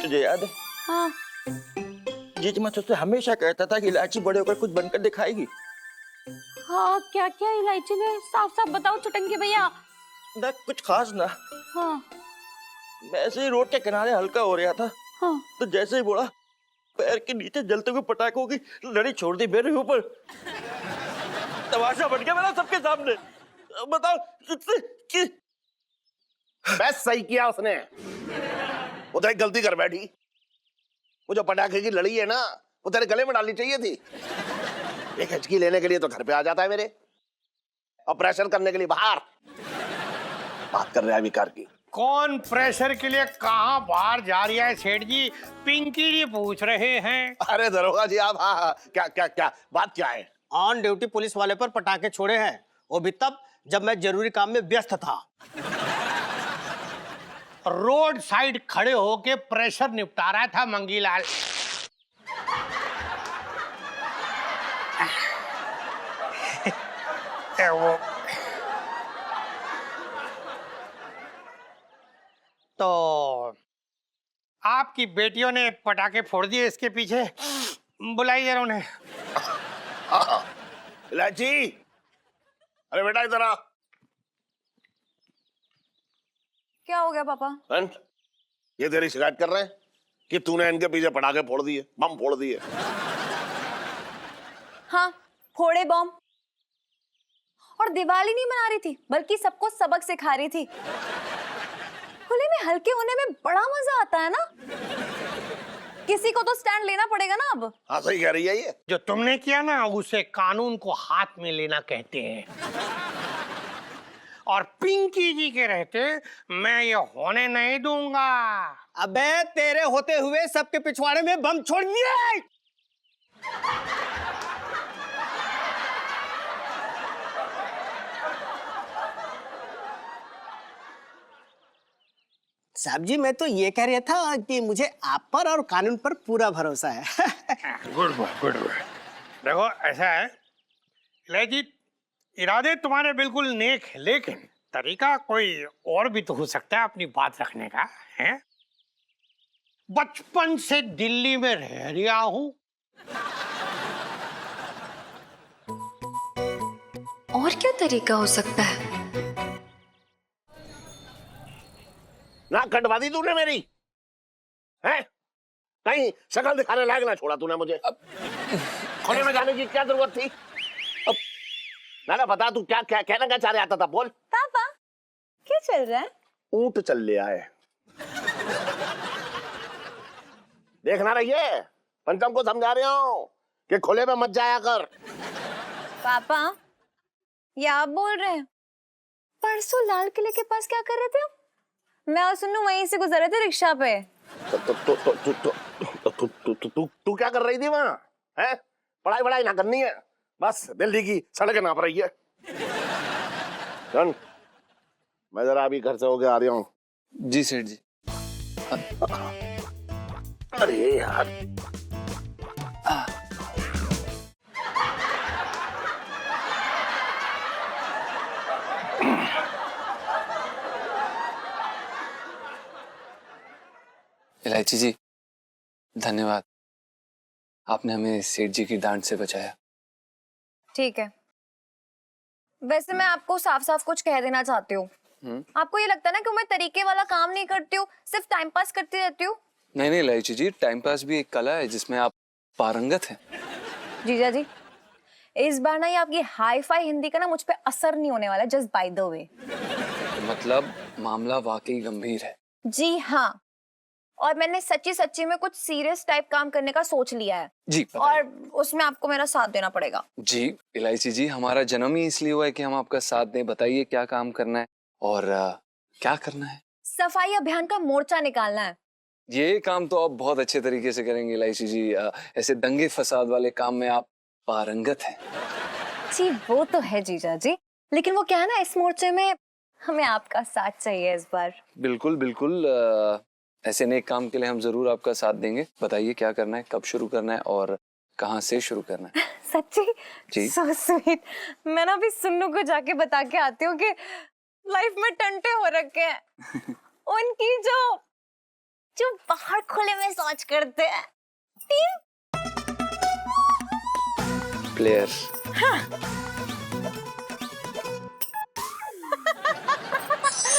तुझे याद है? हाँ। जीजा मैं तुझसे हमेशा कहता था कि इलायची बड़े होकर कुछ बनकर दिखाएगी। हाँ, क्या क्या इलायची ने? साफ साफ बताओ चुटंगी भैया। ना कुछ खास ना। हाँ मैं ऐसे ही रोड के किनारे हल्का हो रहा था, हाँ। तो जैसे ही बोला पैर के नीचे जलते हुए पटाखों की लड़ी छोड़ दी मेरे ऊपर। तमाशा बन गया मेरा सबके सामने। बताओ किससे कि बस सही किया उसने। वो तो एक गलती कर बैठी। वो जो पटाखे की लड़ी है ना, वो तेरे गले में डालनी चाहिए थी। एक हिचकी लेने के लिए तो घर पे आ जाता है मेरे, और प्रेशर करने के लिए बाहर। बात कर रहे हैं विकार की। कौन प्रेशर के लिए कहाँ बाहर जा रही है सेठ जी? पिंकी जी पूछ रहे हैं। अरे दरोगा जी आप, हाँ हाँ, क्या क्या क्या बात क्या है? ऑन ड्यूटी पुलिस वाले पर पटाखे छोड़े हैं, वो भी तब जब मैं जरूरी काम में व्यस्त था। रोड साइड खड़े होके प्रेशर निपटा रहा था मंगीलाल। वो तो आपकी बेटियों ने पटाखे फोड़ दिए इसके पीछे। बुलाई जरा उन्हें। इलायची, अरे बेटा इधर आ। क्या हो गया पापा? ये तेरी शिकायत कर रहे हैं कि तूने इनके पीछे पटाखे फोड़ दिए, बम फोड़ दिए। हाँ, फोड़े बम। और दिवाली नहीं मना रही थी, बल्कि सबको सबक सिखा रही थी। खुले में हल्के होने में बड़ा मजा आता है ना। किसी को तो स्टैंड लेना पड़ेगा ना अब। हाँ सही कह रही है ये। जो तुमने किया ना, उसे कानून को हाथ में लेना कहते हैं। और पिंकी जी के रहते मैं ये होने नहीं दूंगा। अबे तेरे होते हुए सबके पिछवाड़े में बम छोड़ दिए। साहब जी, मैं तो ये कह रहा था कि मुझे आप पर और कानून पर पूरा भरोसा है। Good boy, good boy. देखो ऐसा है इलायची, इरादे तुम्हारे बिल्कुल नेक है, लेकिन तरीका कोई और भी तो हो सकता है अपनी बात रखने का, है? बचपन से दिल्ली में रह रहा हूं। और क्या तरीका हो सकता है? ना कटवा दी तूने मेरी, हैं? कहीं शक्ल दिखाने लायक ना छोड़ा तूने मुझे। खोने में जाने की क्या जरूरत थी? अब ना बता, तू क्या क्या कहना क्या चाह रहा था? बोल। पापा, क्या चल रहा है? ऊंट चल लिया है। देखना रहिए, पंचम को समझा रहा हूं कि खुले में मत जाया कर। पापा, ये आप बोल रहे हैं? परसों लाल किले के पास क्या कर रहे थे आप? मैं और सुन्नू वहीं से गुजर रहे थे रिक्शा पे। तू क्या कर रही थी वहां? हैं? पढ़ाई वढ़ाई ना करनी है, बस दिल्ली की सड़कें नाप रही है। सुन, मैं जरा अभी घर से होके आ रहा हूँ। जी सेठ जी। अरे यार, इलायची जी, धन्यवाद। आपने हमें सेठ जी की डांट से बचाया। ठीक है, वैसे मैं आपको साफ साफ कुछ कह देना चाहती हूँ। आपको ये लगता है ना कि मैं तरीके वाला काम नहीं करती हूँ, सिर्फ टाइम पास करती रहती हूँ? नहीं नहीं इलायची जी, टाइम पास भी एक कला है जिसमें आप पारंगत हैं। जीजा जी, इस बार ना ये आपकी हाई फाई हिंदी का ना मुझ पे असर नहीं होने वाला, जस्ट बाय द वे। मतलब मामला वाकई गंभीर है। जी हाँ, और मैंने सच्ची सच्ची में कुछ सीरियस टाइप काम करने का सोच लिया है जी, और उसमें आपको मेरा साथ देना पड़ेगा। जी इलायची जी, हमारा जन्म ही इसलिए हुआ है कि हम आपका साथ दें। बताइए क्या काम करना है और क्या करना है? सफाई अभियान का मोर्चा निकालना है। ये काम तो आप बहुत अच्छे तरीके से करेंगे इलायची जी। ऐसे दंगे फसाद वाले काम में आप पारंगत हैं। जी वो तो है जीजा जी, लेकिन वो क्या है ना, इस मोर्चे में हमें आपका साथ चाहिए इस बार। बिल्कुल बिल्कुल, ऐसे नेक काम के लिए हम जरूर आपका साथ देंगे। बताइए क्या करना है, कब शुरू करना है और कहाँ से शुरू करना है? सच्ची? जी। So sweet. मैं ना अभी सुन्नू को जाके बता के आती हूँ कि लाइफ में टंटे हो रखे हैं। उनकी जो जो बाहर खुले में शौच करते हैं। Team player.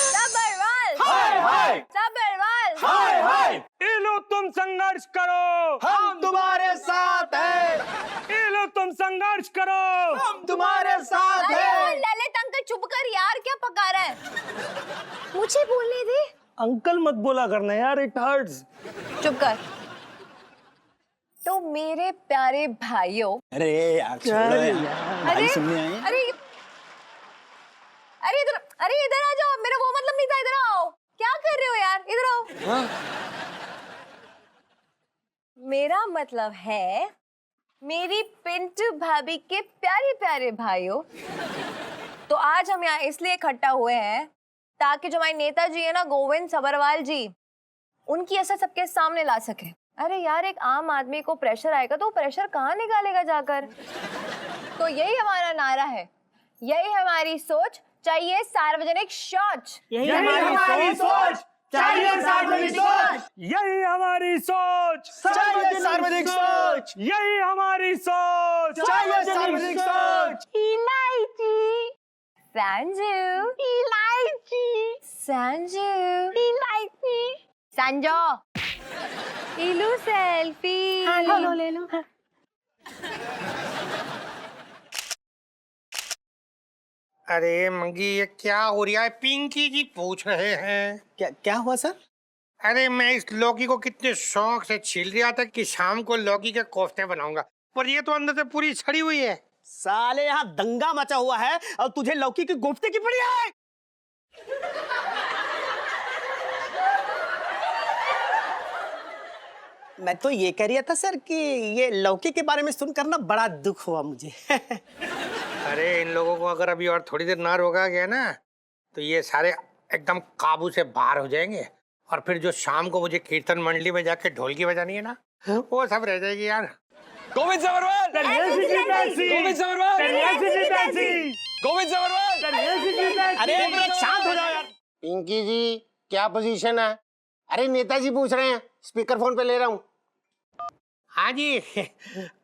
Sabharwal, hi hi Sabharwal, hi hi. ये लो तुम संघर्ष करो, हम तुम्हारे साथ हैं, ये लो तुम संघर्ष करो। हम तुम्हारे साथ अरे हैं। ललित अंकल चुप कर यार, क्या पका रहा है? मुझे बोलने दे। अंकल मत बोला करना यार, इट हर्ट्स। चुप कर। तो मेरे प्यारे भाइयों, अरे यार छोड़ो यार, भाई सुनने आए। अरे अरे इधर आ जाओ, मेरा वो मतलब नहीं था, इधर आओ। क्या कर रहे हो यार, इधर आओ। मेरा मतलब है मेरी पिंटू भाभी के प्यारे प्यारे भाइयों, तो आज हम यहाँ इसलिए इकट्ठा हुए हैं ताकि जो हमारे नेताजी है ना, गोविंद सभरवाल जी, उनकी असर सबके सामने ला सके। अरे यार, एक आम आदमी को प्रेशर आएगा तो प्रेशर कहाँ निकालेगा जाकर? तो यही हमारा नारा है, यही हमारी सोच, चाहिए सार्वजनिक शौच। यही हमारी सोच, चाहिए सार्वजनिक सोच। यही हमारी सोच, चाहिए सार्वजनिक सोच। यही हमारी सोच। चाहिए सार्वजनिक सोच। इलायची, संजू, इलायची, संजू, इलायची, संजो, इलू सेल्फी। हाँ, लो ले लो। अरे मंगी, ये क्या हो रहा है? पिंकी जी पूछ रहे हैं। क्या क्या हुआ सर? अरे मैं इस लौकी को कितने शौक से छील रहा था कि शाम को लौकी के कोफ्ते बनाऊंगा, पर ये तो अंदर से पूरी सड़ी हुई है। साले यहाँ दंगा मचा हुआ है और तुझे लौकी की कोफ्ते की पड़ी है। मैं तो ये कह रहा था सर कि ये लौकी के बारे में सुनकर ना बड़ा दुख हुआ मुझे। अरे इन लोगों को अगर अभी और थोड़ी देर ना रोका गया ना, तो ये सारे एकदम काबू से बाहर हो जाएंगे, और फिर जो शाम को मुझे कीर्तन मंडली में जाके ढोलकी बजानी है ना, वो सब रह जाएगी यार। गोविंद सभरवाल, गोविंद सभरवाल, गोविंद सभरवाल। अरे शांत हो जाओ यार। पिंकी जी, क्या पोजीशन है? अरे नेताजी पूछ रहे हैं, स्पीकर फोन पे ले रहा हूँ। हाँ जी,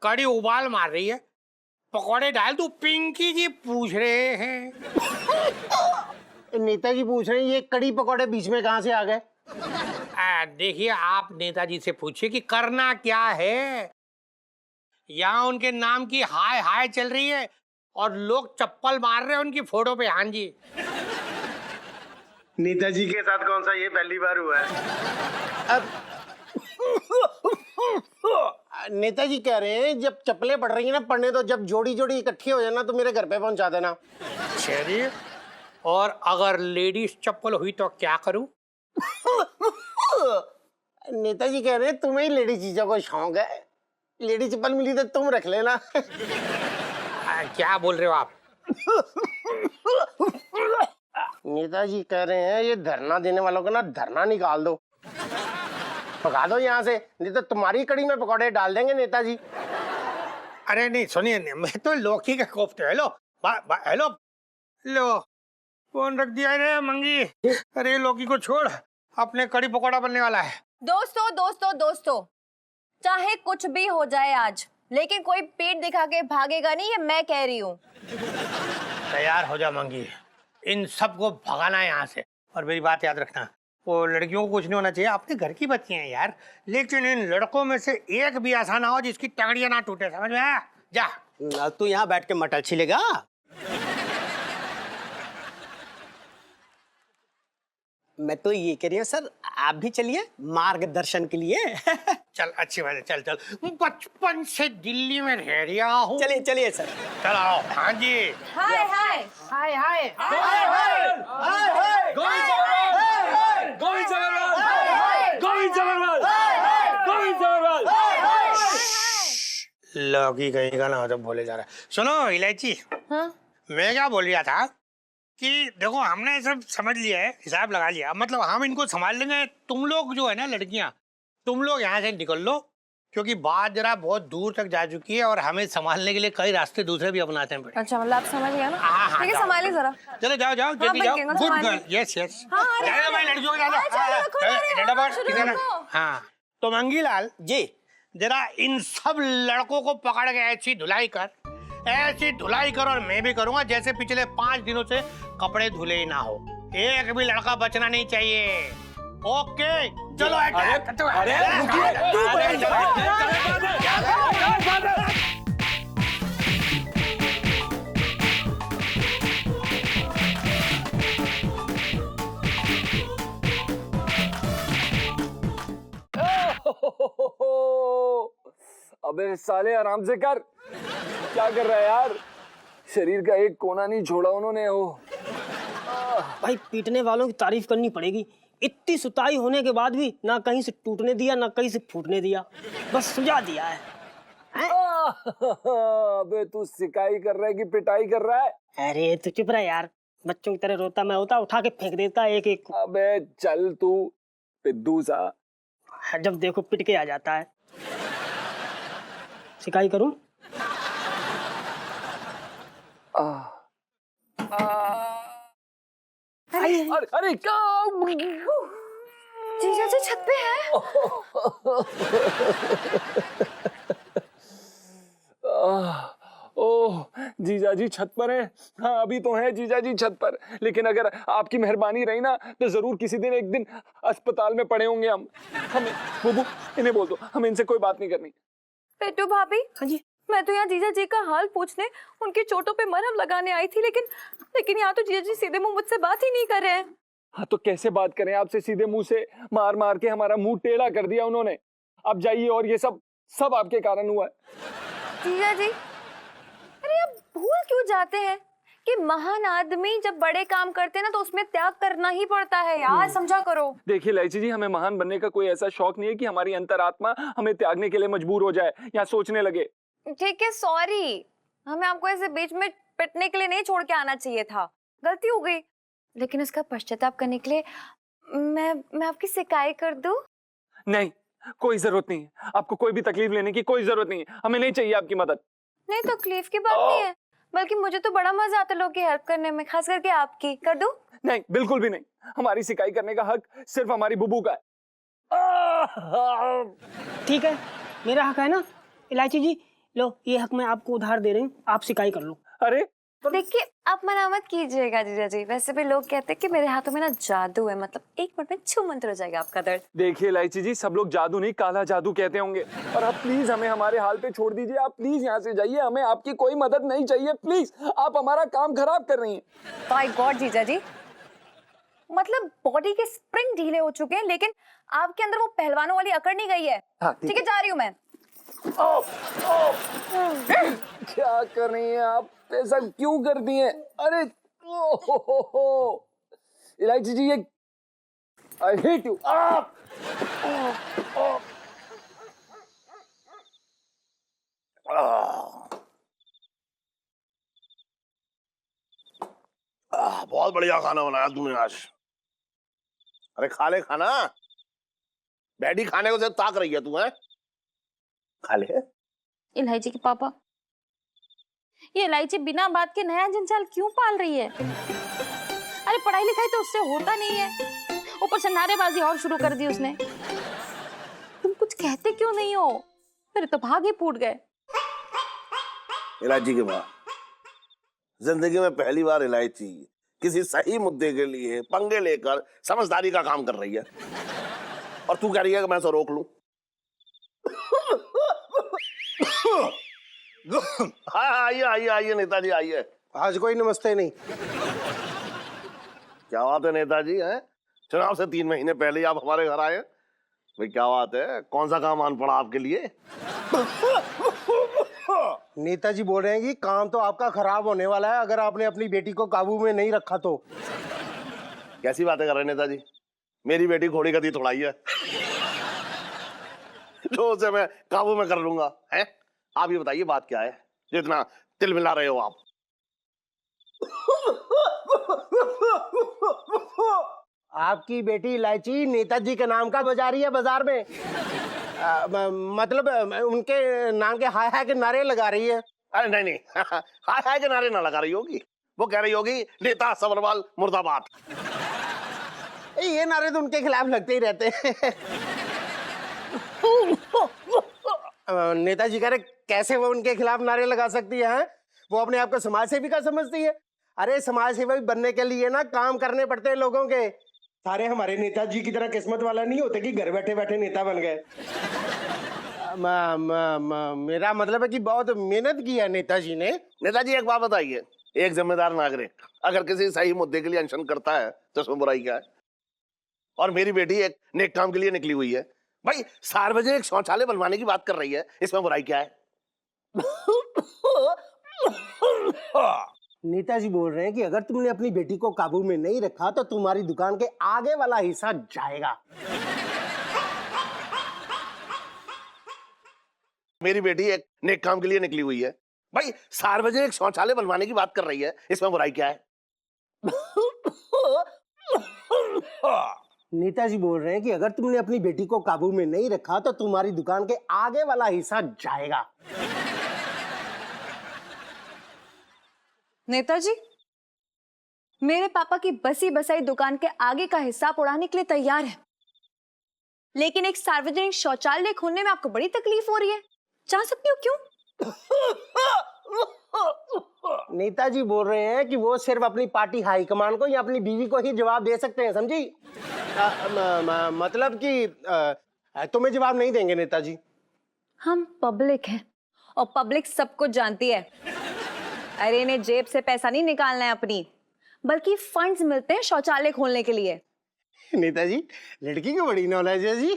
कड़ी उबाल मार रही है, पकौड़े डाल तू। पिंकी जी पूछ रहे हैं। नेताजी पूछ रहे हैं, ये कड़ी पकौड़े बीच में कहाँ से आ गए? देखिए, आप नेताजी से पूछिए कि करना क्या है। यहाँ उनके नाम की हाय हाय चल रही है और लोग चप्पल मार रहे हैं उनकी फोटो पे। हाँ जी। नेताजी के साथ कौन सा ये पहली बार हुआ है? नेताजी कह रहे हैं जब चप्पलें पड़ रही है ना, पढ़ने तो जब जोड़ी जोड़ी इकट्ठी हो जाए ना तो मेरे घर पे पहुंचा देना। चलिए, और अगर लेडीज चप्पल हुई तो क्या करूं? नेताजी कह रहे हैं तुम्हें ही लेडी चीजों को शौक है, लेडी चप्पल मिली तो तुम रख लेना। क्या बोल रहे हो आप? नेताजी कह रहे हैं ये धरना देने वालों को ना धरना निकाल दो, पका दो यहाँ से, नहीं तो तुम्हारी कड़ी में पकौड़े डाल देंगे नेताजी। अरे नहीं, सुनिए, मैं तो लौकी के कोफ्ते। हेलो हेलो लो, फोन रख दिया रे मंगी। अरे लौकी को छोड़, अपने कड़ी पकौड़ा बनने वाला है। दोस्तों, चाहे कुछ भी हो जाए आज, लेकिन कोई पीठ दिखा के भागेगा नहीं, ये मैं कह रही हूँ। तैयार हो जा मंगी, इन सबको भगाना है यहाँ से। और मेरी बात याद रखना, वो लड़कियों को कुछ नहीं होना चाहिए, अपने घर की बच्ची हैं यार, लेकिन इन लड़कों में से एक भी ऐसा ना हो जिसकी टंगड़ियां ना टूटे, समझ में आया? जा। तू यहाँ बैठ के मटर छिलेगा? मैं तो ये कह रही हूँ सर, आप भी चलिए मार्गदर्शन के लिए। चल, अच्छी बात है, चल चल। बचपन से दिल्ली में रह रहा हूँ। चलिए चलिए सर। चल आओ। हाँ जी। हाय हाय हाय हाय गोविंद सभरवाल, गोविंद सभरवाल, गोविंद सभरवाल, गोविंद सभरवाल। लौकी कहीं का ना तो बोले जा रहा है। सुनो इलायची, हाँ? मैं क्या बोल रहा था कि देखो, हमने सब समझ लिया है, हिसाब लगा लिया, मतलब हम इनको संभाल लेंगे। तुम लोग जो है ना लड़कियां, तुम लोग यहाँ से निकल लो, क्योंकि बात जरा बहुत दूर तक जा चुकी है और हमें संभालने के लिए कई रास्ते दूसरे भी अपनाते हैं बेटा। अच्छा मतलब आप समझ गए ना? हाँ, ठीक है, जाओ। संभालिए जरा। चलो जाओ जाओ जल्दी मैं जाओ। कहूँगा गुड संभालिए। Girl, yes yes. हाँ, अरे, जाओ भाई लड़कियों के साथ। चलो, रखो, डंडा मार, शुरू किधर है? रखो। हाँ तो मंगीलाल जी। जरा इन सब लड़कों को पकड़ के ऐसी धुलाई कर और मैं भी करूंगा जैसे पिछले 5 दिनों से कपड़े धुले ही ना हो। एक भी लड़का बचना नहीं चाहिए। ओके चलो अटैक। अरे रुकिए। अबे साले आराम से कर। क्या कर रहा है यार? शरीर का एक कोना नहीं छोड़ा उन्होंने। वो भाई पीटने वालों की तारीफ करनी पड़ेगी। इतनी सुताई होने के बाद भी ना कहीं से टूटने दिया ना कहीं से फूटने दिया, बस सुझा दिया है। अबे तू सिकाई कर रहा है कि पिटाई कर रहा है? अरे तू चुप रहा यार, बच्चों की तरह रोता मैं होता, उठा के फेंक देता एक एक को। अबे चल तू पिद्दू सा। जब देखो पिट के आ जाता है। सिकाई करूं? अरे अरे क्या? जीजा जी छत पे है। ओह जीजा जी छत पर हैं। हाँ अभी तो हैं जीजा जी छत पर, लेकिन अगर आपकी मेहरबानी रही ना तो जरूर किसी दिन एक दिन अस्पताल में पड़े होंगे हम। हमें बुबू इन्हें बोल दो, हमें इनसे कोई बात नहीं करनी। पेटू भाभी, हाँ जी। मैं तो यहाँ जीजा जी का हाल पूछने उनकी चोटों पे मरहम लगाने आई थी, लेकिन यहाँ तो जीजा जी सीधे मुंह मुझसे बात ही नहीं कर रहे हैं। हाँ तो कैसे बात करें आपसे सीधे मुंह से? मार मार के हमारा मुंह टेढ़ा कर दिया उन्होंने। अब जाइए, और ये सब आपके कारण हुआ है। जीजा जी, अरे आप भूल क्यों जाते हैं कि महान आदमी जब बड़े काम करते हैं ना तो उसमें त्याग करना ही पड़ता है यार, समझा करो। देखिए लाइची जी, हमें महान बनने का कोई ऐसा शौक नहीं है कि हमारी अंतरात्मा हमें त्यागने के लिए मजबूर हो जाए या सोचने लगे। ठीक है, सॉरी, हमें आपको ऐसे बीच में पिटने के लिए नहीं छोड़ के आना चाहिए था, गलती हो गई। लेकिन उसका पश्चाताप करने के लिए मैं आपकी शिकायत कर दूं? नहीं, कोई जरूरत नहीं है। आपको कोई भी तकलीफ लेने की कोई जरूरत नहीं है। हमें नहीं चाहिए आपकी मदद। नहीं, तकलीफ की बात नहीं है, बल्कि मुझे तो बड़ा मजा आता है लोगों की हेल्प करने में, खास करके आपकी। कर दूं? नहीं, बिल्कुल भी नहीं। हमारी शिकायत करने का हक सिर्फ हमारी बुबू का है। ठीक है, मेरा हक है ना। इलायची जी लो, ये हक मैं आपको उधार दे रही हूँ, आप शिकायत कर लो। अरे देखिए, आप मना मत कीजिएगा जीजा जी, वैसे भी लोग कहते हैं कि मेरे हाथों में ना जादू है, मतलब 1 मिनट में छूमंतर हो जाएगा आपका दर्द। देखिए लाइची जी, सब लोग जादू नहीं काला जादू कहते होंगे, और आप प्लीज हमें हमारे हाल पे छोड़ दीजिए। आप प्लीज यहाँ से जाइए, हमें आपकी कोई मदद नहीं चाहिए। प्लीज, आप हमारा काम खराब कर रही हैं। बाय गॉड जीजा जी, मतलब बॉडी के स्प्रिंग ढीले हो चुके हैं, लेकिन आपके अंदर वो पहलवानों वाली अकड़ नहीं गई है। हाँ, ठीक है, जा रही हूँ मैं। क्या कर रही हैं आप? ऐसा क्यों करती हैं? अरे इलायची जी, ये आई हेट यू। बहुत बढ़िया खाना बनाया तुमने आज। अरे खा ले खाना, बैठी खाने को से ताक रही है तू है? खा ले। इलायची के पापा, ये इलायची बिना बात के नया जंजाल क्यों पाल रही है? अरे पढ़ाई लिखाई तो उससे होता नहीं है, ऊपर से नारेबाजी और शुरू कर दी उसने। तुम कुछ कहते क्यों नहीं हो? मेरे तो भाग ही फूट गए। इलायची के बाद जिंदगी में पहली बार इलायची किसी सही मुद्दे के लिए पंगे लेकर समझदारी का काम कर रही है, और तू कह रही है कि मैं इसे रोक लूं। हाँ आइए आइए आइए नेताजी आइए। आज कोई नमस्ते नहीं। क्या बात है नेताजी, हैं? चुनाव से 3 महीने पहले ही आप हमारे घर आए। भाई क्या बात है, कौन सा काम आन पड़ा आपके लिए? नेताजी बोल रहे हैं कि काम तो आपका खराब होने वाला है अगर आपने अपनी बेटी को काबू में नहीं रखा तो। कैसी बातें कर रहे हैं नेताजी? मेरी बेटी घोड़ी गति थोड़ाई है जो उसे मैं काबू में कर लूंगा, हैं? आप ये बताइए बात क्या है जो इतना तिल मिला रहे हो आप? आपकी बेटी इलायची नेताजी के नाम का बजा रही है बाजार में। मतलब उनके नाम के हाय हाय के नारे लगा रही है। अरे नहीं नहीं हाय हाय के नारे ना लगा रही होगी, वो कह रही होगी नेता सबरवाल मुर्दाबाद। ये नारे तो उनके खिलाफ लगते ही रहते हैं। नेताजी कह रहे कैसे वो उनके खिलाफ नारे लगा सकती है? वो अपने आप को समाज सेविका समझती है। अरे समाज सेवक बनने के लिए ना काम करने पड़ते हैं लोगों के। सारे हमारे नेताजी की तरह किस्मत वाला नहीं होते कि घर बैठे बैठे नेता बन गए। मेरा मतलब है कि बहुत मेहनत की है नेताजी ने। नेताजी एक बात बताइए, एक जिम्मेदार नागरिक अगर किसी सही मुद्दे के लिए अनशन करता है तो उसमें बुराई क्या है? और मेरी बेटी एक नेक काम के लिए निकली हुई है, भाई सार्वजनिक शौचालय बनवाने की बात कर रही है, इसमें बुराई क्या है? नेताजी बोल रहे हैं कि अगर तुमने अपनी बेटी को काबू में नहीं रखा तो तुम्हारी दुकान के आगे वाला हिस्सा जाएगा। मेरी बेटी एक नेक काम के लिए निकली हुई है, भाई सार्वजनिक शौचालय बनवाने की बात कर रही है, इसमें बुराई क्या है? नेताजी बोल रहे हैं कि अगर तुमने अपनी बेटी को काबू में नहीं रखा तो तुम्हारी दुकान के आगे वाला हिस्सा जाएगा। नेताजी, मेरे पापा की बसी बसाई दुकान के आगे का हिसाब उड़ाने के लिए तैयार है, लेकिन एक सार्वजनिक शौचालय खोलने में आपको बड़ी तकलीफ हो रही है। जा सकती हो क्यों? नेताजी बोल रहे हैं कि वो सिर्फ अपनी पार्टी हाईकमान को या अपनी बीवी को ही जवाब दे सकते हैं, समझी? मतलब कि तुम्हें जवाब नहीं देंगे नेताजी। हम पब्लिक हैं और पब्लिक सब कुछ जानती है। अरे इन्हें जेब से पैसा नहीं निकालना है अपनी, बल्कि फंड्स मिलते हैं शौचालय खोलने के लिए। नेताजी लड़की की बड़ी नॉलेज है जी।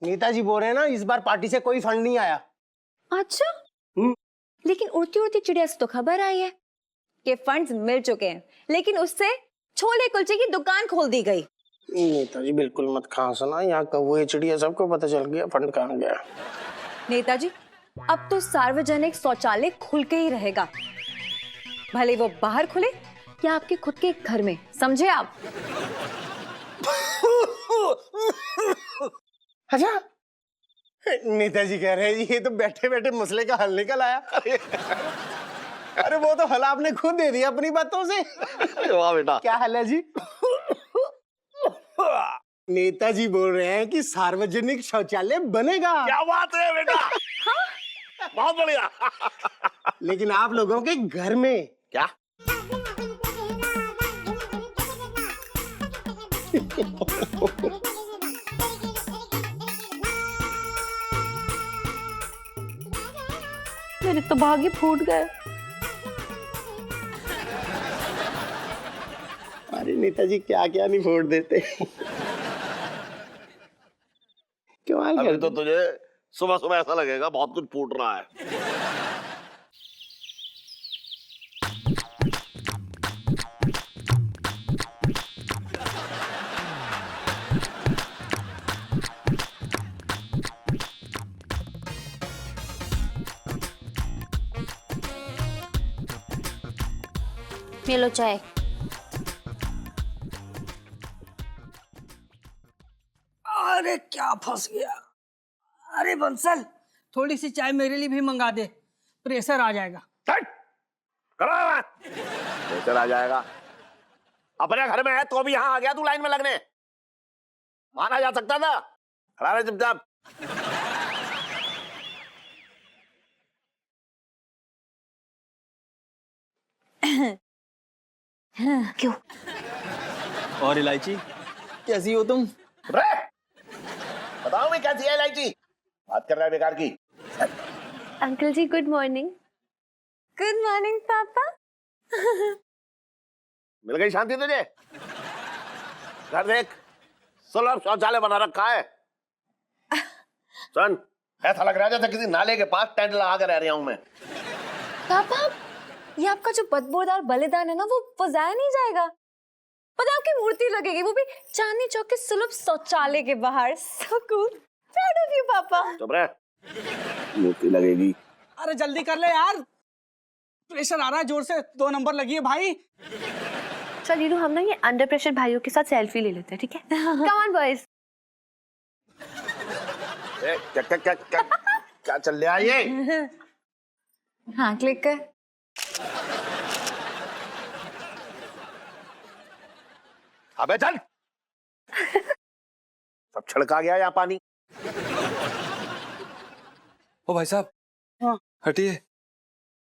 नेताजी बोल रहे हैं ना इस बार पार्टी से कोई फंड नहीं आया। अच्छा, लेकिन उड़ती उड़ती चिड़िया से तो खबर आई है कि फंड्स मिल चुके हैं, लेकिन उससे छोले कुलचे की दुकान खोल दी गई। नेताजी बिल्कुल मत खांसना, यहाँ कौवे चिड़िया सबको पता चल गया फंड कहाँ गया। नेताजी, अब तो सार्वजनिक शौचालय खुल के ही रहेगा, भले वो बाहर खुले या आपके खुद के घर में, समझे आप? अच्छा, नेताजी कह रहे हैं ये तो बैठे बैठे मसले का हल निकल आया। अरे वो तो हल आपने खुद दे दिया अपनी बातों से। वाह बेटा। क्या हल है जी? नेताजी बोल रहे हैं कि सार्वजनिक शौचालय बनेगा। क्या बात है बेटा। बहुत बढ़िया। लेकिन आप लोगों के घर में। क्या? मेरे तो भाग्य फूट गए। अरे नेताजी क्या क्या नहीं फोड़ देते। क्यों अभी तो तुझे सुबह सुबह ऐसा लगेगा बहुत कुछ फूट रहा है। ये लो चाय। अरे क्या फंस गया। अरे बंसल, थोड़ी सी चाय मेरे लिए भी मंगा दे, प्रेशर आ जाएगा। प्रेशर आ जाएगा? अपने घर में है तो भी यहाँ आ गया तू लाइन में लगने? माना जा सकता था। खड़ा रहे चुपचाप। क्यों? और इलायची कैसी हो तुम? बताओ मैं कैसी है इलायची? बात कर रहा है बेकार की। अंकल जी गुड मॉर्निंग। गुड मॉर्निंग पापा। मिल गई शांति तुझे? घर देख, सुलभ शौचालय बना रखा है। सुन, ऐसा लग रहा है जैसे किसी नाले के पास टेंट लगा कर रह रहा हूं मैं। पापा, ये आपका जो बदबूदार बलिदान है ना, वो जाया नहीं जाएगा। पता है आपकी मूर्ति लगेगी, वो भी चांदनी चौक के सुलभ शौचालय के बाहर। So cool. Proud of you, पापा। चुप रह, मूर्ति लगेगी। अरे जल्दी कर ले यार, प्रेशर आ रहा है जोर से, 2 नंबर लगी है भाई। चल नीरू, हम ना ये अंडर प्रेशर भाइयों के साथ सेल्फी ले लेते हैं, ठीक है? Come on boys. क्या चल रहा है ये? हाँ क्लिक कर। अबे चल। सब छलका गया यहाँ पानी। ओ भाई साहब, हाँ। हटिए।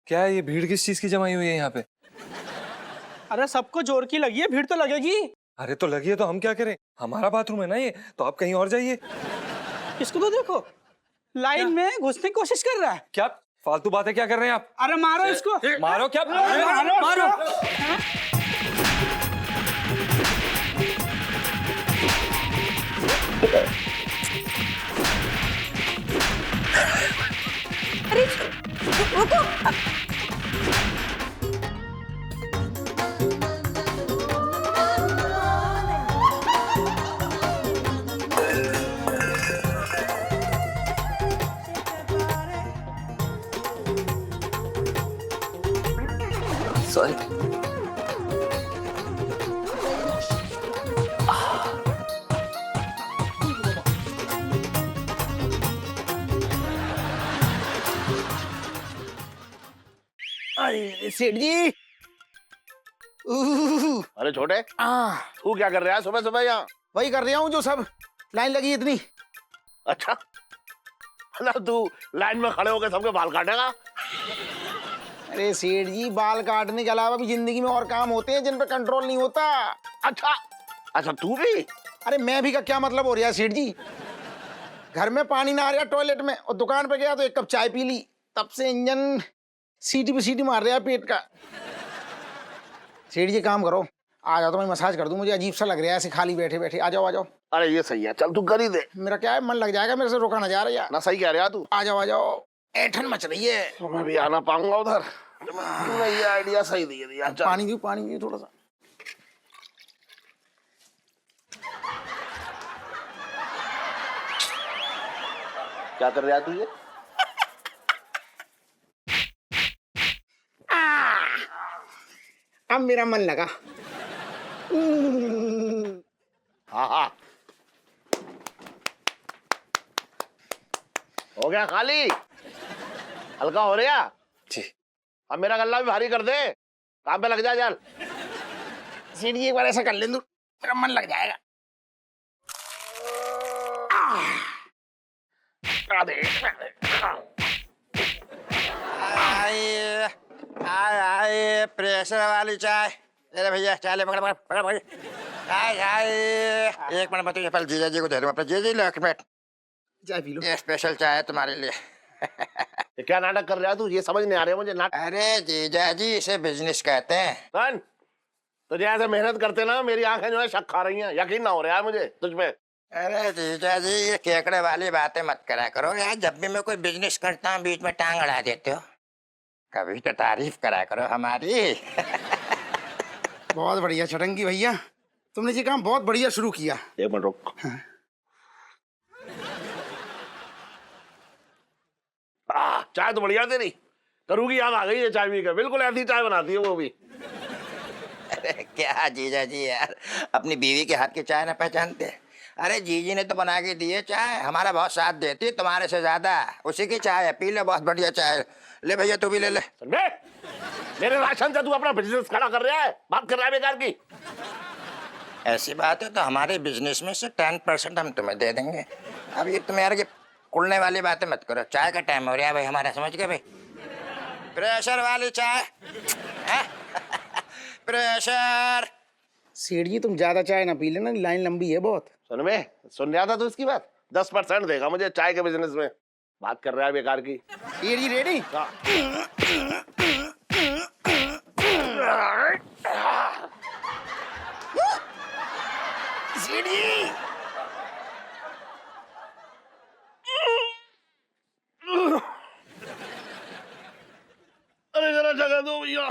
क्या है ये भीड़ किस चीज की जमाई हुई है यहाँ पे? अरे सबको जोर की लगी है, भीड़ तो लगेगी। अरे तो लगी है तो हम क्या करें? हमारा बाथरूम है ना ये, तो आप कहीं और जाइए। इसको तो देखो, लाइन में घुसने की कोशिश कर रहा है। क्या फालतू बातें क्या कर रहे हैं आप? अरे मारो इसको। मारो क्या? मारो। अरे रुको। सॉरी। सेठ जी। अरे छोटे, तू क्या कर रहा है सुबह सुबह यहाँ? वही कर रहा हूँ जो सब लाइन लगी है इतनी। अच्छा, ना तू लाइन में खड़े होकर सबके बाल काटेगा? अरे सेठ जी, बाल काटने के अलावा भी जिंदगी में और काम होते हैं जिन पर कंट्रोल नहीं होता। अच्छा अच्छा, तू भी? अरे मैं भी का क्या मतलब हो रहा है सेठ जी? घर में पानी ना आ रहा टॉयलेट में, और दुकान पे गया तो एक कप चाय पी ली, तब से इंजन सीटी पे सीटी मार रहा है पेट का। सेठ जी काम करो, आ जाओ तो मैं मसाज कर दूं, मुझे अजीब सा लग रहा है ऐसे खाली बैठे बैठे। आ जाओ आ जाओ। अरे ये सही है, चल तू कर ही दे। मेरा क्या है, मन लग जाएगा, मेरे से रोका ना जा रहा यार। ना सही कह रहा तू। आ जाओ, ऐठन मच रही है। तो मैं भी आना पाऊंगा उधर। तूने ये आइडिया सही दिया। चल। पानी भी थोड़ा सा। क्या कर रहा है तू ये? अब मेरा मन लगा। हाँ हाँ, हो गया खाली? हल्का हो रहा जी। अब मेरा गल्ला भी भारी कर दे, काम पे लग जा। चल सेठ जी एक बार ऐसा कर ले, मेरा मन लग जाएगा। आए प्रेशर वाली चाय। अरे भैया चाय ले, पकड़ पकड़ पकड़। चाय एक मिनट बताइए, पहले जीजा जी को दे दो। अपने जीजा जी लो एक मिनट, चाय पी लो। ये स्पेशल चाय है तुम्हारे लिए। ये क्या नाटक कर रहा है तू? ये समझ नहीं आ रहा मुझे। नाटक? अरे जीजा जी, इसे बिजनेस कहते हैं। कौन? तुझे ऐसे मेहनत करते ना मेरी आंखें जो है शक खा रही हैं। यकीन ना हो रहा है मुझे तुझ पे। अरे जीजा जी, ये केकड़े वाली बातें मत करा करो यार। जब भी मैं कोई बिजनेस करता हूँ बीच में टांग अड़ा देते हो। कभी तो तारीफ करा करो हमारी। बहुत बढ़िया छटंगी भैया, तुमने ये काम बहुत बढ़िया शुरू किया। एक मिनट रुक। चाय तो बढ़िया तेरी। करूँगी याद आ गई है चाय भी का। बिल्कुल ऐसी चाय बनाती है वो भी। अरे क्या जीजा जी यार, अपनी बीवी के हाथ की चाय ना पहचानते? अरे जीजी ने तो बना के दी है चाय, हमारा बहुत साथ देती है, तुम्हारे से ज्यादा। उसी की चाय है, पी ले, बहुत बढ़िया चाय। ले भैया तू भी ले ले। समझे? मेरे राशन से तू अपना बिजनेस खड़ा कर रहा है, बात कर रहा है बेकार की। ऐसी बात है तो हमारे बिजनेस में से 10% हम तुम्हें दे देंगे। अब ये तुम यार की कुलने वाली बातें मत करो। चाय का टाइम हो रहा है भाई हमारा, समझ गए भाई? प्रेशर वाली चाय। प्रेशर। सेठ जी तुम ज्यादा चाय ना पी लेना, लाइन लंबी है बहुत। सुन रहा था तू इसकी बात? 10% देगा मुझे चाय के बिजनेस में। बात कर रहा है बेकार की। सेठ जी रेडी? सेठ जी अरे जरा जगह दो भैया।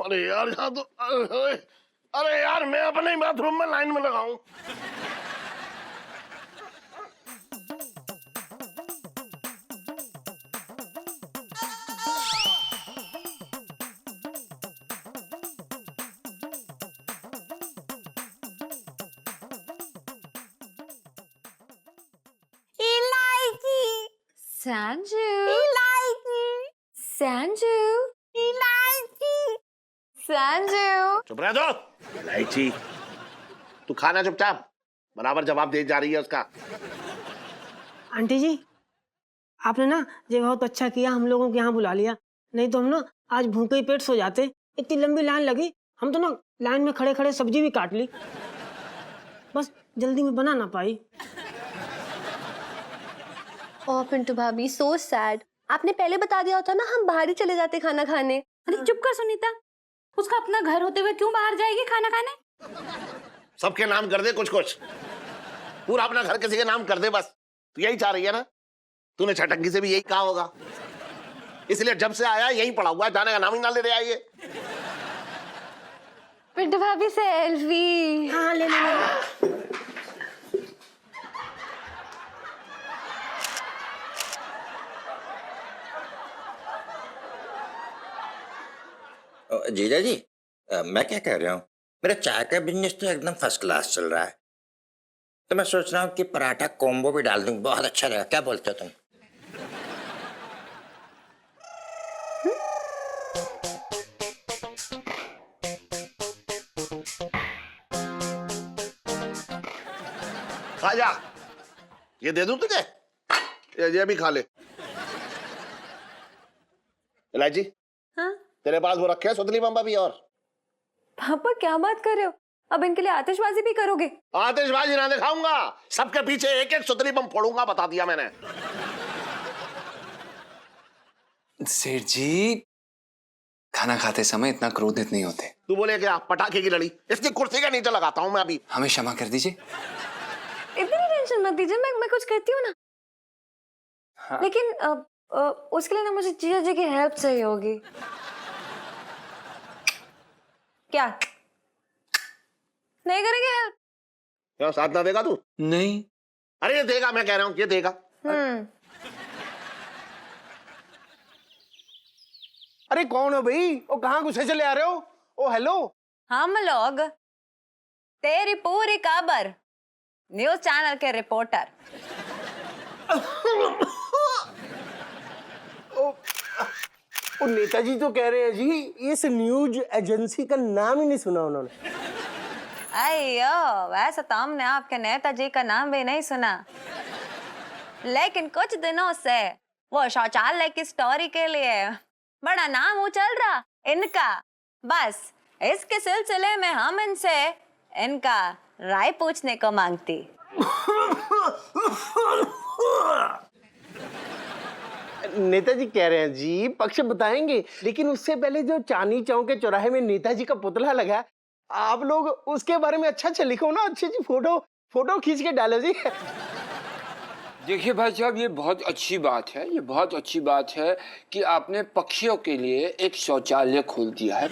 अरे यार यहाँ तो, अरे यार मैं अपने ही बाथरूम में लाइन में लगाऊं। Sanju. Sanju. Sanju. चुप रह दो इलायची। तू खाना चुपचाप, बराबर जवाब दे जा रही है उसका। आंटी जी, आपने ना ये बहुत अच्छा किया हम लोगों के यहाँ बुला लिया, नहीं तो हम ना आज भूखे ही पेट सो जाते। इतनी लंबी लाइन लगी, हम तो ना लाइन में खड़े खड़े सब्जी भी काट ली, बस जल्दी में बना ना पाई। ओह पिंटू भाभी, सो सैड। आपने पहले बता दिया होता ना, हम बाहर ही चले जाते खाना खाने। अरे चुप कर सुनीता, उसका अपना घर होते हुए क्यों बाहर जाएगी खाना खाने? सबके नाम कर दे कुछ कुछ, पूरा अपना घर किसी के नाम कर दे बस। तू यही चाह रही है ना? तूने छटंगी से भी यही कहा होगा, इसलिए जब से आया यही पड़ा हुआ है, जाने का नाम ही ना ले रहे आइए। पिंटू भाभी सेल्फी। हाँ ले ले। जीजा जी, मैं क्या कह रहा हूँ, मेरा चाय का बिजनेस तो एकदम फर्स्ट क्लास चल रहा है, तो मैं सोच रहा हूँ कि पराठा कॉम्बो भी डाल दूँ, बहुत अच्छा रहेगा। क्या बोलते हो तुम? खा जा, ये दे दूं तुझे, ये भी खा ले। इलायची, हाँ तेरे पास वो रखे हैं सुतली बम्बा भी और? पापा क्या बात कर रहे हो? अब इनके लिए आतिशबाजी भी करोगे? आतिशबाजी ना दिखाऊंगा, सबके पीछे एक एक सुतली बम फोड़ूंगा, बता दिया मैंने। सेठ जी, खाना खाते समय इतना क्रोधित नहीं होते। तू बोले क्या? पटाखे की लड़ी इसकी कुर्सी के नीचे लगाता हूं मैं अभी। हमें क्षमा कर दीजिए। इतनी टेंशन मत दीजिए, मैं कुछ करती हूँ ना। हाँ। लेकिन उसके लिए ना मुझे जीजा जी की हेल्प चाहिए होगी। क्या नहीं करेंगे हेल्प? क्या साथ ना देगा तू? नहीं। अरे ये देगा, मैं कह रहा हूँ ये देगा। अरे कौन हो भाई? वो कहाँ गुस्से चले आ रहे हो? ओ हेलो। हम लोग तेरी पूरी खबर, न्यूज चैनल के रिपोर्टर। वो नेताजी तो कह रहे हैं जी, इस न्यूज एजेंसी का नाम ही नहीं सुना उन्होंने। अयो, वैसे तो हमने आपके नेताजी का नाम भी नहीं सुना, लेकिन कुछ दिनों से वो शौचालय की स्टोरी के लिए बड़ा नाम उछल रहा इनका। बस इसके सिलसिले में हम इनसे इनका राय पूछने को मांगती। नेताजी कह रहे हैं जी, पक्ष बताएंगे, लेकिन उससे पहले जो चांदनी चौक के चौराहे में नेताजी का पुतला लगा, आप लोग उसके बारे में अच्छा लिखो ना, अच्छी फोटो खींच के डालो जी। देखिए भाई साहब, ये बहुत अच्छी बात है, ये बहुत अच्छी बात है कि आपने पक्षियों के लिए एक शौचालय खोल दिया है,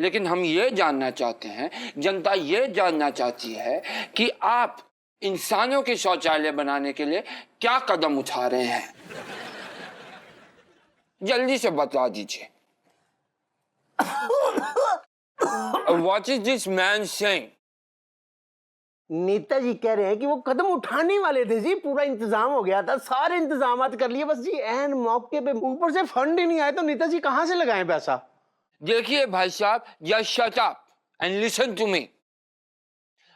लेकिन हम ये जानना चाहते हैं, जनता ये जानना चाहती है कि आप इंसानों के शौचालय बनाने के लिए क्या कदम उठा रहे हैं, जल्दी से बता दीजिए। What is this man saying? Netaji कह रहे हैं कि वो कदम उठाने वाले थे जी, पूरा इंतजाम हो गया था, सारे इंतजामात कर लिए, बस जी एन मौके पे ऊपर से फंड ही नहीं आए, तो नेताजी कहाँ से लगाएं पैसा? देखिए भाई साहब, just shut up and listen to me।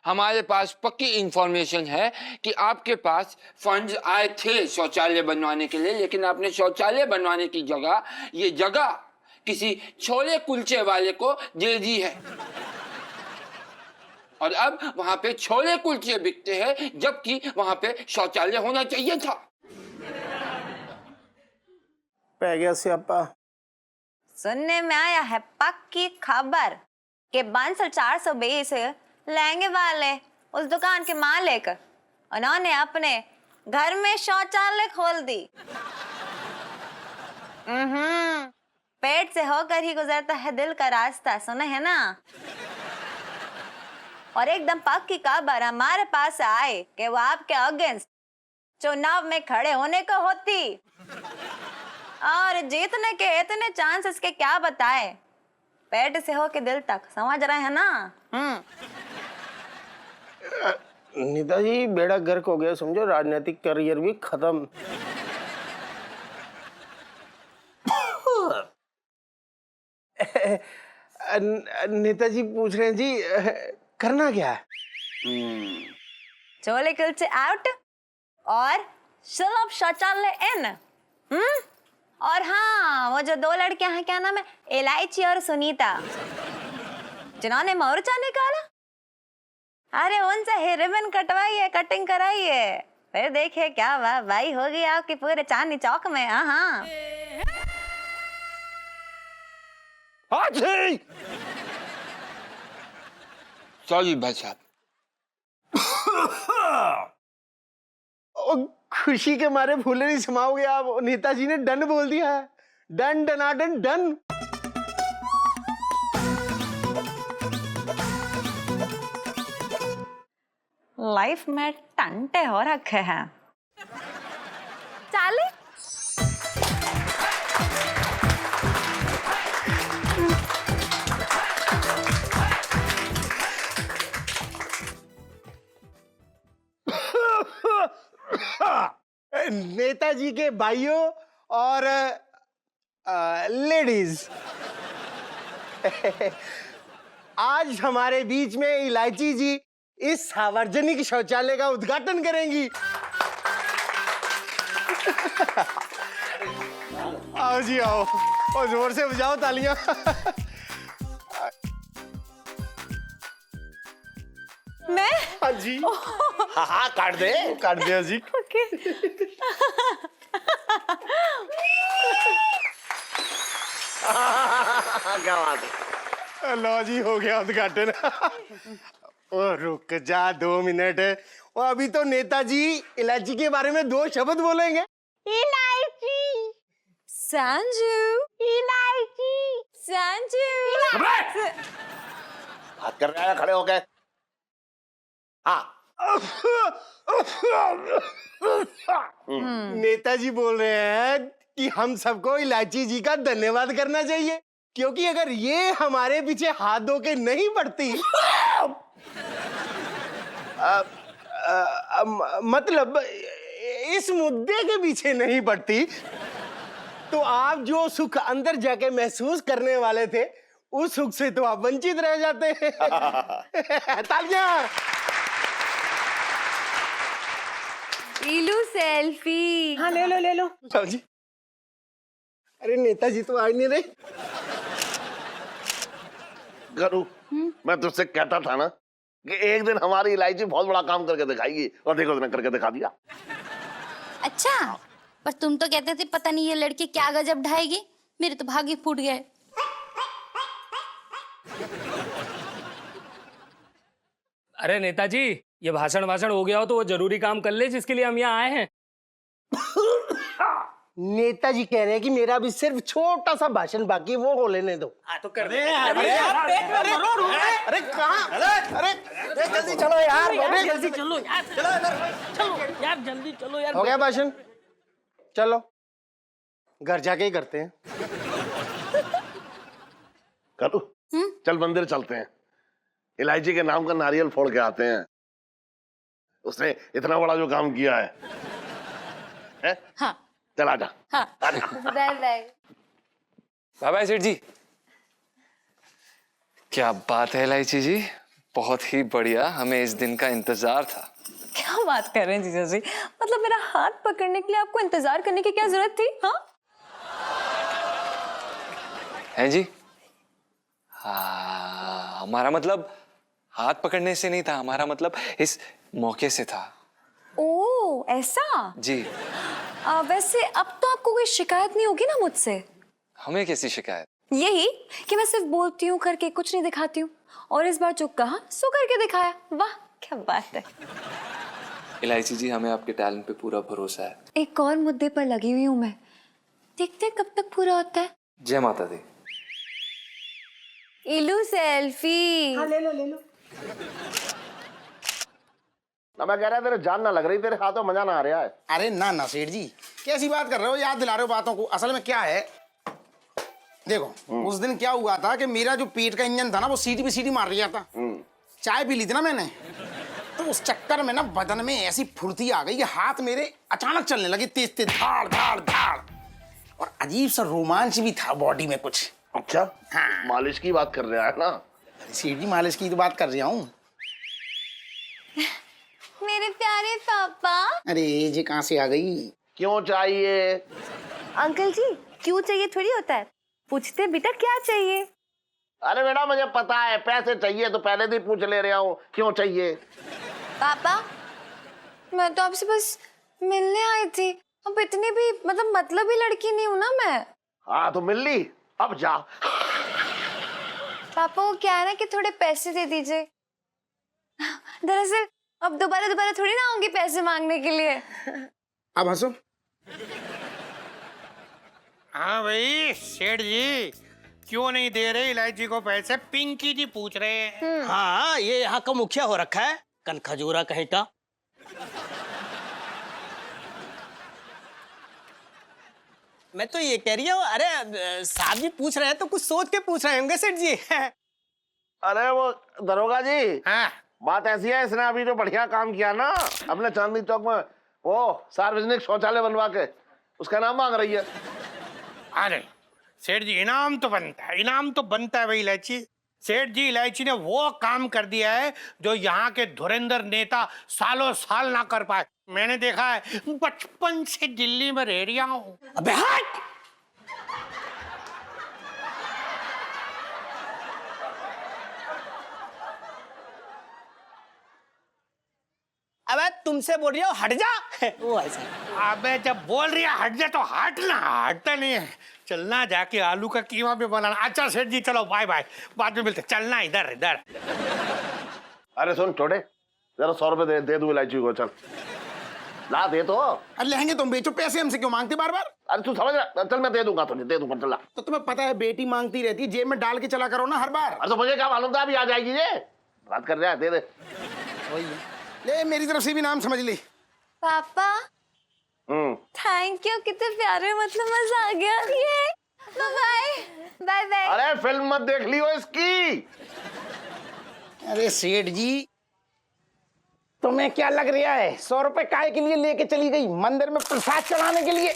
हमारे पास पक्की इंफॉर्मेशन है कि आपके पास फंड्स आए थे शौचालय बनवाने के लिए, लेकिन आपने शौचालय बनवाने की जगह ये जगह किसी छोले कुलचे वाले को दे दी है, और अब वहां पे छोले कुलचे बिकते हैं, जबकि वहां पे शौचालय होना चाहिए था। पै गया स्यापा। सुनने में आया है पक्की खबर कि बांसल 420 लहंगे वाले उस दुकान के मालिक, उन्होंने अपने घर में शौचालय खोल दी। पेट से होकर ही गुजरता है दिल का रास्ता, सुने है ना? और एकदम पक्की खबर हमारे पास आए कि वो आपके अगेंस्ट चुनाव में खड़े होने को होती, और जीतने के इतने चांसेस के क्या बताए, पेट से होके दिल तक, समझ रहे हैं ना? नेताजी बेड़ा गर्क हो गया समझो, राजनीतिक करियर भी खत्म। नेताजी पूछ रहे हैं जी करना क्या है? चोले कुलचे आउट और सुलभ शौचालय इन। और हाँ, वो जो 2 लड़कियां हैं, क्या नाम है, इलायची और सुनीता, जिन्होंने मोर्चा निकाला, अरे उनसे ही रिबन कटवाइए, कटिंग कराइए, फिर देखिए क्या वाह होगी आपकी पूरे चांदनी चौक में। हाँ सॉरी भाई साहब। खुशी के मारे फूले नहीं समाओगे आप। नेताजी ने डन बोल दिया है। Done डनाडन done. लाइफ में टंटे हो रखे हैं। चाली नेताजी के भाइयों और लेडीज, आज हमारे बीच में इलायची जी इस सार्वजनिक शौचालय का उद्घाटन करेंगी। आओ जी आओ, और जोर से बजाओ तालियां। मैं? हाँ जी। हाँ काट दे जी। ओके। क्या बात है। लो जी हो गया उद्घाटन। और रुक जा 2 मिनट। और अभी तो नेताजी इलायची के बारे में 2 शब्द बोलेंगे। इलायची, संजू, इलायची, संजू। बात कर रहा है खड़े हो गए। हाँ नेताजी बोल रहे हैं कि हम सबको इलायची जी का धन्यवाद करना चाहिए, क्योंकि अगर ये हमारे पीछे हाथ धो के नहीं पड़ती, मतलब इस मुद्दे के पीछे नहीं पड़ती, तो आप जो सुख अंदर जाके महसूस करने वाले थे, उस सुख से तो आप वंचित रह जाते हैं। तालियां। इलू सेल्फी। हाँ ले लो। चलो जी। अरे नेताजी तो आ नहीं रहे। गरू, मैं तुझसे कहता था ना कि एक दिन हमारी इलायची बहुत बड़ा काम करके दिखाएगी, और देखो उसने करके दिखा दिया। अच्छा, पर तुम तो कहते थे पता नहीं ये लड़की क्या गजब ढाएगी। मेरे तो भाग्य फूट गए। अरे नेताजी, ये भाषण हो गया हो तो वो जरूरी काम कर ले जिसके लिए हम यहाँ आए हैं। नेताजी कह रहे हैं कि मेरा भी सिर्फ छोटा सा भाषण बाकी, वो हो लेने दो। तो कर दे। अरे कहाँ? अरे जल्दी चलो यार, जल्दी चलो यार, चलो यार, जल्दी चलो यार। हो गया भाषण? चलो घर जाके ही करते हैं। करू, चल मंदिर चलते हैं, इलायची के नाम का नारियल फोड़ के आते हैं। उसने इतना बड़ा जो काम किया है? हाँ। चल आजा। हाँ। Bye bye. बाय बाय सेठ जी। क्या बात है इलायची जी, बहुत ही बढ़िया, हमें इस दिन का इंतजार था। क्या बात कर रहे हैं जीजा जी, मतलब मेरा हाथ पकड़ने के लिए आपको इंतजार करने की क्या जरूरत थी? हाँ है जी। हाँ, हमारा मतलब हाथ पकड़ने से नहीं था, हमारा मतलब इस मौके से था। ओ ऐसा जी। वैसे अब तो आपको कोई शिकायत नहीं होगी ना मुझसे? हमें कैसी शिकायत? यही कि मैं सिर्फ बोलती हूँ, करके कुछ नहीं दिखाती हूँ, और इस बार जो कहा सो करके दिखाया। वाह क्या बात है। इलायची जी, हमें आपके टैलेंट पे पूरा भरोसा है। एक और मुद्दे पर लगी हुई हूँ मैं, देखते हैं कब तक पूरा होता है। जय माता दी। इलू सेल्फी। हाँ ले लो। ना मैं कह रहा तेरे जान ना लग रही, तेरे हाथों मजा ना आ रहा है। अरे ना सेठ जी, कैसी बात कर रहे हो, याद दिला रहे हो बातों को। असल में क्या है, देखो उस दिन क्या हुआ था कि मेरा जो पेट का इंजन था ना, वो सीटी पे सीटी मार रहा था। चाय पी ली थी ना मैंने, तो उस चक्कर में ना बदन में ऐसी फुर्ती आ गई कि हाथ मेरे अचानक चलने लगे, तेज तेज, धाड़ धाड़ धाड़, और अजीब सा रोमांच भी था बॉडी में कुछ। अच्छा, हाँ। मालिश की बात कर रहे हैं ना? सीढ़ी मालिश की तो बात कर रहा हूँ। मेरे प्यारे पापा। अरे जी कहाँ से आ गई? क्यों चाहिए? अंकल जी क्यों चाहिए थोड़ी होता है, पूछते बेटा क्या चाहिए। अरे बेटा मुझे पता है, पैसे चाहिए तो पहले भी पूछ ले रहा हूँ, क्यों चाहिए? पापा मैं तो आपसे बस मिलने आई थी, अब इतनी भी मतलब ही लड़की नहीं हूँ ना मैं। हाँ तो मिल ली, अब जा। पापा वो क्या है ना कि थोड़े पैसे दे दीजिए, दरअसल अब दोबारा थोड़ी ना आऊंगी पैसे मांगने के लिए। अब हंसो। हाँ भाई सेठ जी, क्यों नहीं दे रहे इलायची को पैसे? पिंकी जी पूछ रहे हैं। हाँ ये यहाँ का मुखिया हो रखा है, कनखजूरा कहीं का। मैं तो ये कह रही हूँ, अरे साहब जी पूछ रहे हैं तो कुछ सोच के पूछ रहे होंगे सेठ जी। अरे वो दरोगा जी, हाँ बात ऐसी है, इसने अभी जो बढ़िया काम किया ना अपने चांदनी चौक में, वो सार्वजनिक शौचालय बनवा के, उसका नाम मांग रही है। अरे सेठ जी इनाम तो बनता है, इनाम तो बनता है भाई इलायची। सेठ जी इलायची ने वो काम कर दिया है जो यहाँ के धुरंधर नेता सालों साल ना कर पाए। मैंने देखा है, बचपन से दिल्ली में रह रहा हूँ। अबे हट! अबे तुमसे बोल रही हो हट जा। वो ऐसा। अबे जब बोल रही है हट जा तो हटना, हटता नहीं है। चलना जाके आलू का कीमा भी बनाना। अच्छा सेठ जी चलो बाय बाय, बाद में मिलते। चलना इधर इधर। अरे सुन छोटे, जरा 100 रुपए दे दू इलायची को, चल ला दे तो। अरे लहंगे तुम बेचो, पैसे हमसे क्यों मांगते बार बार? अरे तू समझ रहा, चल मैं दे दूंगा तुझे, दे दूंगा, चल ला। तो तुम्हें पता है बेटी मांगती रहती है, जेब में डाल के चला करो ना हर बार। अरे तो मुझे क्या मालूम था अभी आ जाएगी ये, बात कर रहा है, दे दे। ले मेरी तरफ से भी नाम समझ ली। पापा थैंक यू, कितने प्यारे, मजा आ गया। ये बाय बाय बाय। अरे फिल्म मत देख लियो इसकी। अरे सेठ जी तुम्हें क्या लग रहा है 100 रुपए काय के लिए लेके चली गई? मंदिर में प्रसाद चढ़ाने के लिए।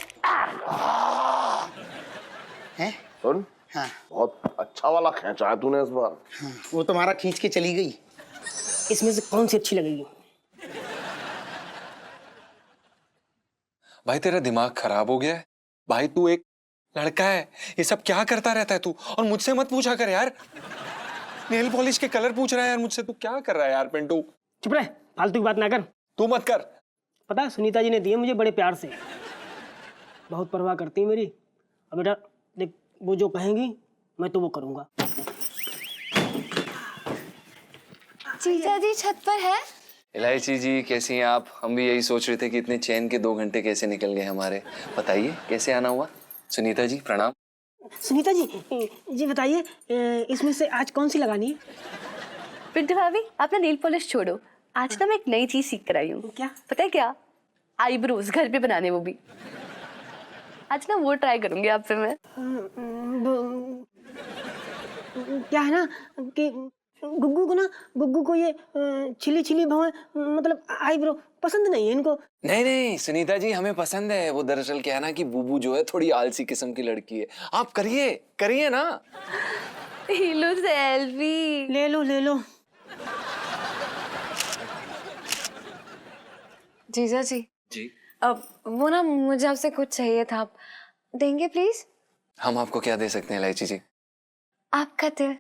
हैं? सुन, हाँ बहुत अच्छा वाला खींचा है तूने इस बार। हाँ, वो तुम्हारा खींच के चली गई। इसमें से कौन सी अच्छी लगेगी? भाई तेरा दिमाग खराब हो गया है भाई, तू एक लड़का है, ये सब क्या करता रहता है तू? और मुझसे मत पूछा कर यार, नेल पॉलिश के कलर पूछ रहा है यार मुझसे, तू क्या कर रहा है यार पिंटू? चुप रह, फालतू की बात ना कर। तू मत कर। पता है सुनीता जी ने दिए मुझे बड़े प्यार से, बहुत परवाह करती है मेरी। अब बेटा देख, वो जो कहेंगी मैं तो वो करूंगा। जीजा जी छत पर है। इलायची जी कैसी हैं आप? हम भी यही सोच रहे थे कि इतने चैन के 2 घंटे कैसे निकल गए हमारे। बताइए कैसे आना हुआ? सुनीता जी प्रणाम। सुनीता जी बताइए, इसमें से आज कौन सी लगानी है? पिंटू भाभी आप ना नेल पॉलिश छोड़ो, आज ना मैं एक नई चीज सीख कर आई हूँ। क्या? पता है क्या? आईब्रोज घर पे बनाने, वो भी आज ना वो ट्राई करूंगी आप पे मैं। क्या है ना कि गुग्गू को ये छिली छिली भवें, मतलब आईब्रो पसंद नहीं है इनको। नहीं सुनीता जी हमें पसंद है। वो दरअसल क्या है ना कि बूबू जो है थोड़ी आलसी किस्म की लड़की है। आप करिए ना। लो सेल्फी। ले लो। जीजा जी अब वो ना मुझे आपसे कुछ चाहिए था, आप देंगे प्लीज? हम आपको क्या दे सकते हैं इलायची जी? आपका दिल।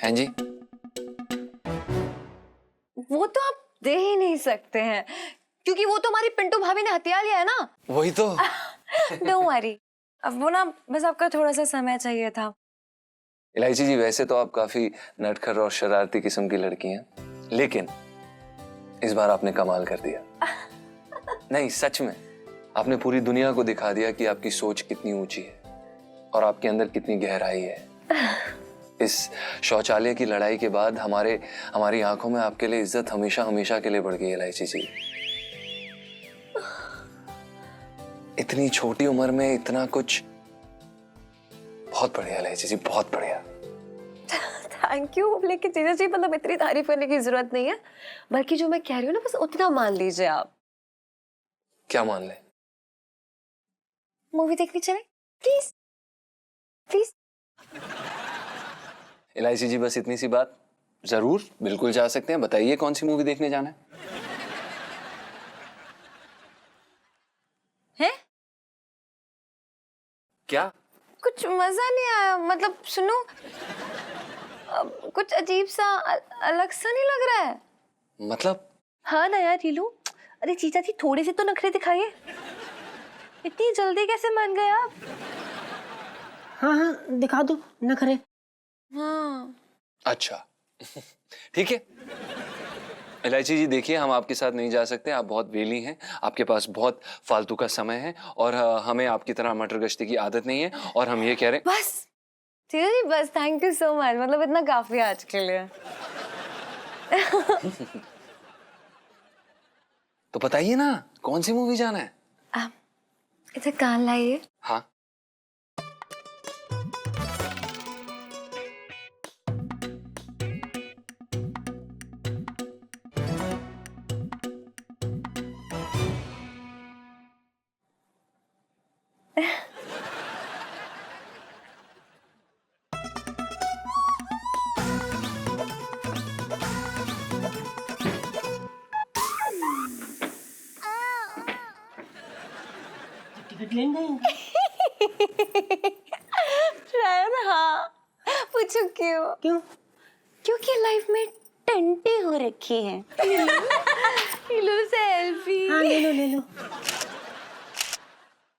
हैं जी? वो तो आप दे ही नहीं सकते हैं, क्योंकि वो तो हमारी पिंटू भाभी ने हथिया लिया है ना। वही तो। डोंट वरी, अब वो ना बस आपका थोड़ा सा समय चाहिए था। इलायची जी वैसे तो आप काफी नटखट और शरारती किस्म की लड़की हैं, लेकिन इस बार आपने कमाल कर दिया। नहीं सच में, आपने पूरी दुनिया को दिखा दिया कि आपकी सोच कितनी ऊंची है और आपके अंदर कितनी गहराई है। इस शौचालय की लड़ाई के बाद हमारी आंखों में आपके लिए इज्जत हमेशा के लिए बढ़ गई है इलायची जी। इतनी छोटी उम्र में इतना कुछ, बहुत बढ़िया इलायची जी, बहुत बढ़िया। थैंक यू, लेकिन जीजा जी मतलब इतनी तारीफ करने की जरूरत नहीं है, बल्कि जो मैं कह रही हूँ ना बस उतना मान लीजिए आप। क्या मान ले? मूवी देखने चले प्लीज प्लीज। इलायची जी बस इतनी सी बात? जरूर, बिल्कुल जा सकते हैं। बताइए कौन सी मूवी देखने जाना है? क्या? कुछ मजा नहीं आया, मतलब सुनो कुछ अजीब सा अलग सा नहीं लग रहा है? मतलब? हाँ ना यार रीलू, अरे जीजा जी थोड़े से तो नखरे दिखाइए, इतनी जल्दी कैसे मान गए आप? हाँ हाँ दिखा दो नखरे। हाँ अच्छा ठीक है। इलायची जी देखिए, हम आपके साथ नहीं जा सकते। आप बहुत वेली हैं, आपके पास बहुत फालतू का समय है, और हमें आपकी तरह मटर गश्ती की आदत नहीं है, और हम ये कह रहे हैं बस ठीक है जी, बस थैंक यू सो मच, मतलब इतना काफी है आज के लिए। तो बताइए ना कौन सी मूवी जाना है? इधर कान लाइए। हाँ टिकट लेने गए? शायद हाँ। पूछो क्यों? क्यों? क्योंकि लाइफ में टंटी हो रखी है। रीलू सेल्फी। हाँ ले लो ले लो।